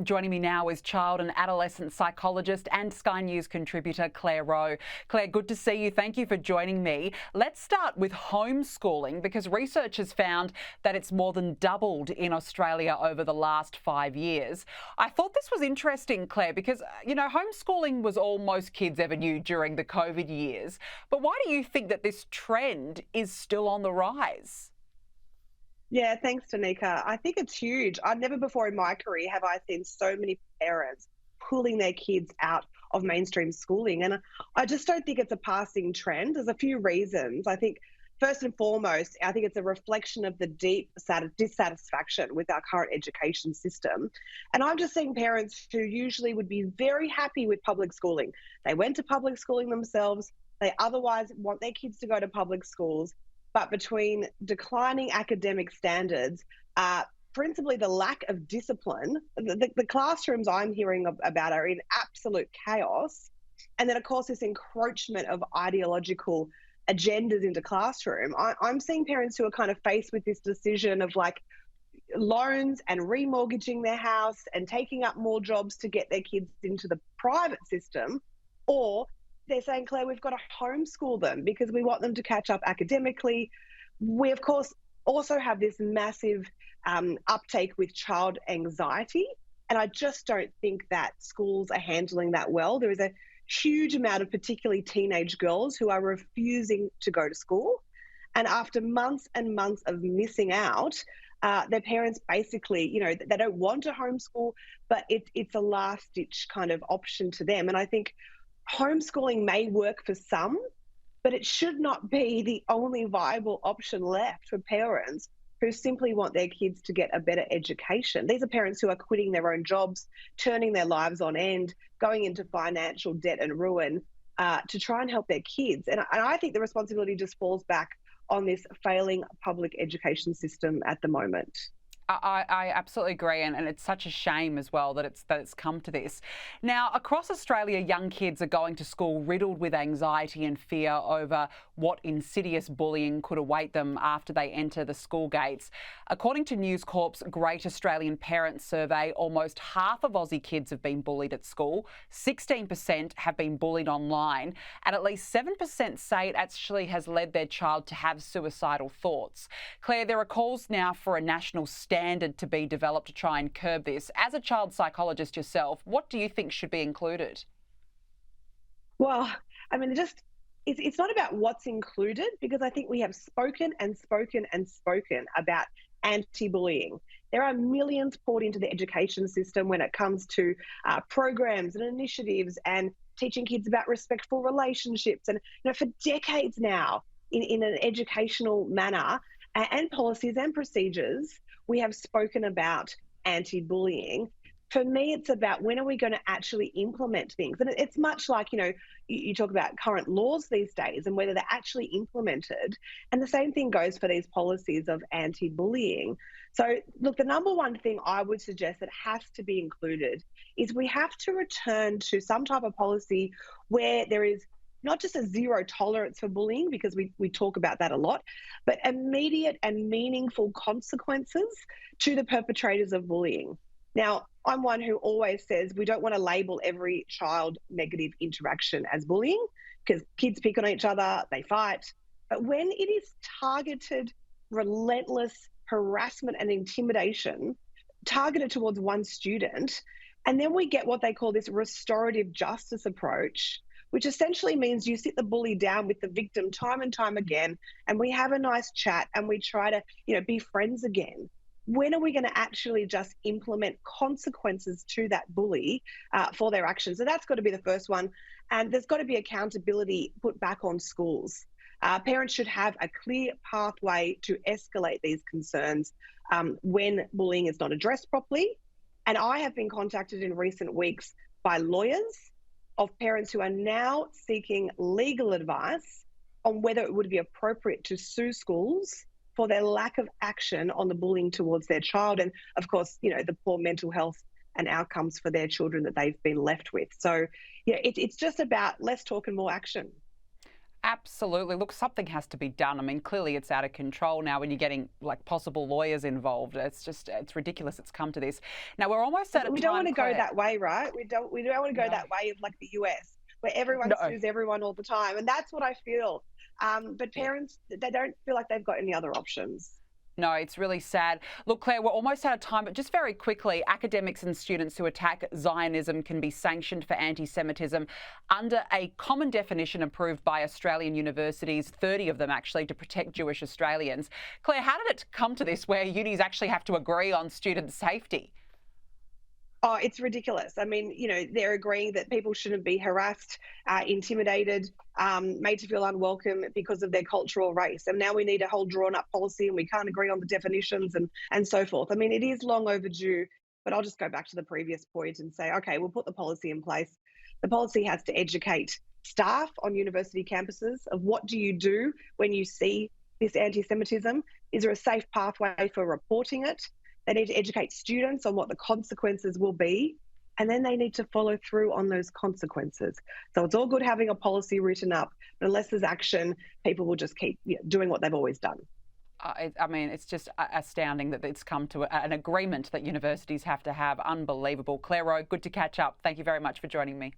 Joining me now is child and adolescent psychologist and Sky News contributor Clare Rowe. Clare, good to see you. Thank you for joining me. Let's start with homeschooling because research has found that it's more than doubled in Australia over the last 5 years. I thought this was interesting, Clare, because, homeschooling was all most kids ever knew during the COVID years. But why do you think that this trend is still on the rise? Yeah, thanks, Danica. I think it's huge. I've never before in my career have I seen so many parents pulling their kids out of mainstream schooling. And I just don't think it's a passing trend. There's a few reasons. I think first and foremost, I think it's a reflection of the deep dissatisfaction with our current education system. And I'm just seeing parents who usually would be very happy with public schooling. They went to public schooling themselves. They otherwise want their kids to go to public schools. But between declining academic standards, principally the lack of discipline, the classrooms I'm hearing about are in absolute chaos. And then, of course, this encroachment of ideological agendas into classroom. I'm seeing parents who are kind of faced with this decision of like loans and remortgaging their house and taking up more jobs to get their kids into the private system, or they're saying, Claire, we've got to homeschool them because we want them to catch up academically. We, of course, also have this massive uptake with child anxiety. And I just don't think that schools are handling that well. There is a huge amount of particularly teenage girls who are refusing to go to school. And after months and months of missing out, their parents basically, they don't want to homeschool, but it's a last-ditch kind of option to them. And I think homeschooling may work for some, but it should not be the only viable option left for parents who simply want their kids to get a better education. These are parents who are quitting their own jobs, turning their lives on end, going into financial debt and ruin to try and help their kids. And I think the responsibility just falls back on this failing public education system at the moment. I absolutely agree, and it's such a shame as well that it's come to this. Now, across Australia, young kids are going to school riddled with anxiety and fear over what insidious bullying could await them after they enter the school gates. According to News Corp's Great Australian Parents Survey, almost half of Aussie kids have been bullied at school, 16% have been bullied online, and at least 7% say it actually has led their child to have suicidal thoughts. Claire, there are calls now for a national standard to be developed to try and curb this. As a child psychologist yourself, what do you think should be included? Well, I mean, it's not about what's included, because I think we have spoken and spoken and spoken about anti-bullying. There are millions poured into the education system when it comes to programs and initiatives and teaching kids about respectful relationships. And for decades now, in an educational manner and policies and procedures, we have spoken about anti-bullying. For me, it's about when are we going to actually implement things? And it's much like, you talk about current laws these days and whether they're actually implemented. And the same thing goes for these policies of anti-bullying. So, look, the number one thing I would suggest that has to be included is we have to return to some type of policy where there is not just a zero tolerance for bullying, because we talk about that a lot, but immediate and meaningful consequences to the perpetrators of bullying. Now, I'm one who always says we don't want to label every child negative interaction as bullying, because kids pick on each other, they fight. But when it is targeted, relentless harassment and intimidation targeted towards one student, and then we get what they call this restorative justice approach, which essentially means you sit the bully down with the victim time and time again, and we have a nice chat and we try to, be friends again. When are we going to actually just implement consequences to that bully for their actions? So that's got to be the first one. And there's got to be accountability put back on schools. Parents should have a clear pathway to escalate these concerns when bullying is not addressed properly. And I have been contacted in recent weeks by lawyers of parents who are now seeking legal advice on whether it would be appropriate to sue schools for their lack of action on the bullying towards their child. And of course, the poor mental health and outcomes for their children that they've been left with. So, it's just about less talk and more action. Absolutely. Look, something has to be done. I mean, clearly it's out of control now when you're getting like possible lawyers involved. It's ridiculous it's come to this. Now, we're almost out of We don't time, want to go Claire. that way, right? We don't want to go No. that way of like the US, where everyone No. sues everyone all the time, and that's what I feel. But Yeah. parents, they don't feel like they've got any other options. No, it's really sad. Look, Claire, we're almost out of time, but just very quickly, academics and students who attack Zionism can be sanctioned for anti-Semitism under a common definition approved by Australian universities, 30 of them actually, to protect Jewish Australians. Claire, how did it come to this where unis actually have to agree on student safety? Oh, it's ridiculous. I mean, they're agreeing that people shouldn't be harassed, intimidated, made to feel unwelcome because of their cultural race. And now we need a whole drawn up policy and we can't agree on the definitions and so forth. I mean, it is long overdue, but I'll just go back to the previous point and say, okay, we'll put the policy in place. The policy has to educate staff on university campuses of what do you do when you see this anti-Semitism? Is there a safe pathway for reporting it? They need to educate students on what the consequences will be, and then they need to follow through on those consequences. So it's all good having a policy written up, but unless there's action, people will just keep doing what they've always done. I mean, it's just astounding that it's come to an agreement that universities have to have. Unbelievable. Clare Rowe, good to catch up. Thank you very much for joining me.